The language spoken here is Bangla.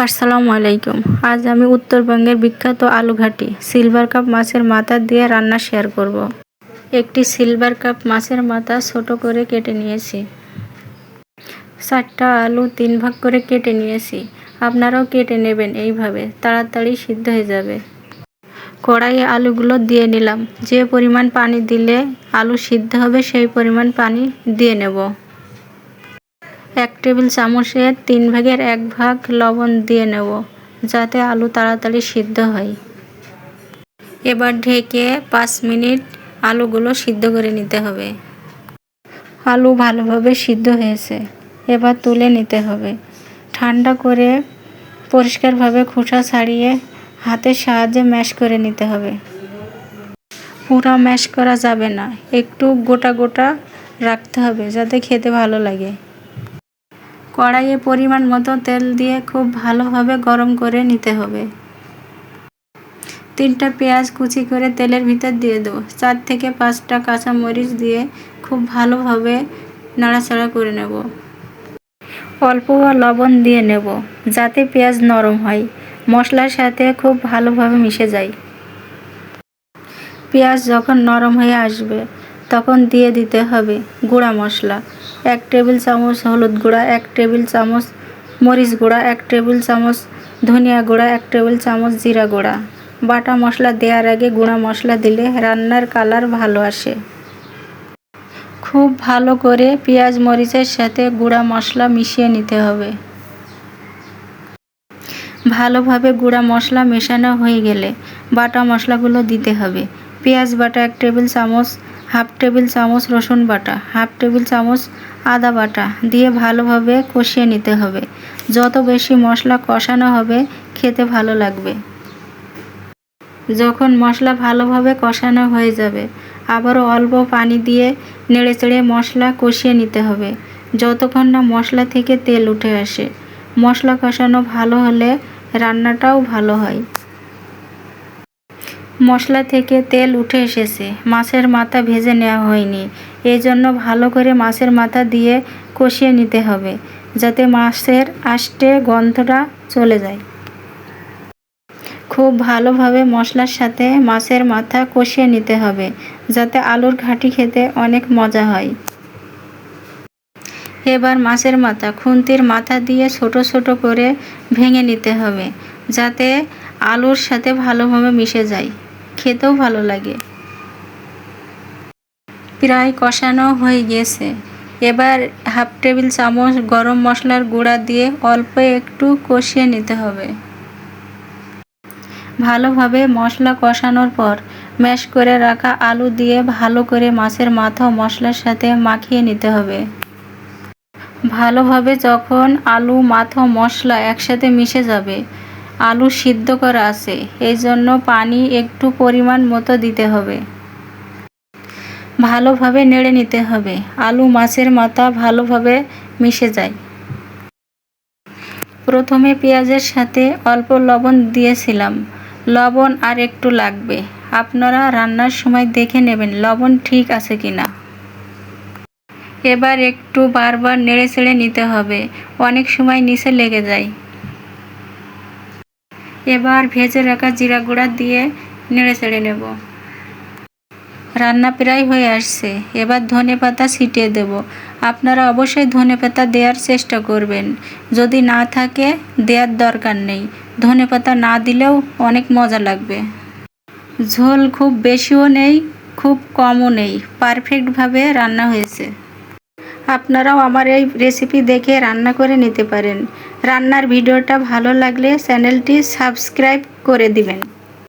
আসসালামু আলাইকুম। আজ আমি উত্তরবঙ্গের বিখ্যাত আলু ঘাটি সিলভার কাপ মাছের মাথা দিয়ে রান্না শেয়ার করব। একটি সিলভার কাপ মাছের মাথা ছোট করে কেটে নিয়েছি। 4টা আলু 3 ভাগ করে কেটে নিয়েছি। আপনারাও কেটে নেবেন, এইভাবে তাড়াতাড়ি সিদ্ধ হয়ে যাবে। কড়াইয়ে আলুগুলো দিয়ে নিলাম। যে পরিমাণ পানি দিলে আলু সিদ্ধ হবে সেই পরিমাণ পানি দিয়ে নেব। 1 টেবিল চামচের 3 ভাগের 1 ভাগ লবণ দিয়ে নেব, যাতে আলু তাড়াতাড়ি সিদ্ধ হয়। এবার ঢেকে 5 মিনিট আলুগুলো সিদ্ধ করে নিতে হবে। আলু ভালোভাবে সিদ্ধ হয়েছে, এবার তুলে নিতে হবে। ঠান্ডা করে পরিষ্কারভাবে খোসা ছাড়িয়ে হাতের সাহায্যে ম্যাশ করে নিতে হবে। পুরো ম্যাশ করা যাবে না, একটু গোটা গোটা রাখতে হবে যাতে খেতে ভালো লাগে। কড়াইয়ে পরিমাণ মতো তেল দিয়ে খুব ভালোভাবে গরম করে নিতে হবে। 3টা পেঁয়াজ কুচি করে তেলের ভিতর দিয়ে দেবো। 4 থেকে 5টা কাঁচামরিচ দিয়ে খুব ভালোভাবে নাড়াচাড়া করে নেব। অল্প লবণ দিয়ে নেব যাতে পেঁয়াজ নরম হয়, মশলার সাথে খুব ভালোভাবে মিশে যায়। পেঁয়াজ যখন নরম হয়ে আসবে তখন দিয়ে দিতে হবে গুঁড়া মশলা। 1 টেবিল চামচ হলুদ গুঁড়া, 1 টেবিল চামচ মরিচ গুঁড়া, 1 টেবিল চামচ ধনিয়া গুঁড়া, 1 টেবিল চামচ জিরা গুঁড়া। বাটা মশলা দেওয়ার আগে গুঁড়া মশলা দিলে রান্নার কালার ভালো আসে। খুব ভালো করে পেঁয়াজ মরিচের সাথে গুঁড়া মশলা মিশিয়ে নিতে হবে। ভালোভাবে গুঁড়া মশলা মেশানো হয়ে গেলে বাটা মশলাগুলো দিতে হবে। পেঁয়াজ বাটা 1 টেবিল চামচ, 1/2 টেবিল চামচ রসুন বাটা, 1/2 টেবিল চামচ আদা বাটা দিয়ে ভালোভাবে কষিয়ে নিতে হবে। যত বেশি মশলা কষানো হবে খেতে ভালো লাগবে। যখন মশলা ভালোভাবে কষানো হয়ে যাবে আবারও অল্প পানি দিয়ে নেড়েচেড়ে মশলা কষিয়ে নিতে হবে যতক্ষণ না মশলা থেকে তেল উঠে আসে। মশলা কষানো ভালো হলে রান্নাটাও ভালো হয়। মশলা থেকে তেল উঠে এসেছে, মাছের মাথা ভেজে নেওয়া হয়নি, এই জন্য ভালো করে মাছের মাথা দিয়ে কষিয়ে নিতে হবে যাতে মাছের আষ্টে গন্ধটা চলে যায়। খুব ভালোভাবে মশলার সাথে মাছের মাথা কষিয়ে নিতে হবে যাতে আলুর ঘাটি খেতে অনেক মজা হয়। এবার মাছের মাথা খুন্তির মাথা দিয়ে ছোট ছোট করে ভেঙে নিতে হবে যাতে আলুর সাথে ভালোভাবে মিশে যায়, খেতেও ভালো লাগে। প্রায় কষানো হয়ে গেছে। এবার 1/2 টেবিল চামচ গরম মশলার গুঁড়া দিয়ে অল্প একটু কষিয়ে নিতে হবে। ভালোভাবে মশলা কষানোর পর ম্যাশ করে রাখা আলু দিয়ে ভালো করে মাছের মাথা মশলার সাথে মাখিয়ে নিতে হবে। ভালোভাবে যখন আলু মাথা মশলা একসাথে মিশে যাবে, আলু সিদ্ধ করা আছে এই জন্য পানি একটু পরিমাণ মতো দিতে হবে। ভালোভাবে নেড়ে নিতে হবে, আলু মাছের মাথা ভালোভাবে মিশে যায়। প্রথমে পেঁয়াজের সাথে অল্প লবণ দিয়েছিলাম, লবণ আর একটু লাগবে। আপনারা রান্নার সময় দেখে নেবেন লবণ ঠিক আছে কিনা। এবার একটু বারবার নেড়েচেড়ে নিতে হবে, অনেক সময় নিচে লেগে যায়। এবার ভেজে রাখা জিরা গুঁড়া দিয়ে নেড়েচেড়ে নেব। রান্না প্রায় হয়ে আসছে, এবার ধনেপাতা ছিটিয়ে দেব। আপনারা অবশ্যই ধনেপাতা দেওয়ার চেষ্টা করবেন, যদি না থাকে দেওয়ার দরকার নেই, ধনেপাতা না দিলেও অনেক মজা লাগবে। ঝোল খুব বেশিও নেই খুব কমও নেই, পারফেক্টভাবে রান্না হয়েছে। আপনারাও আমার এই রেসিপি দেখে রান্না করে নিতে পারেন। রান্নার ভিডিওটা ভালো লাগলে চ্যানেলটি সাবস্ক্রাইব করে দিবেন।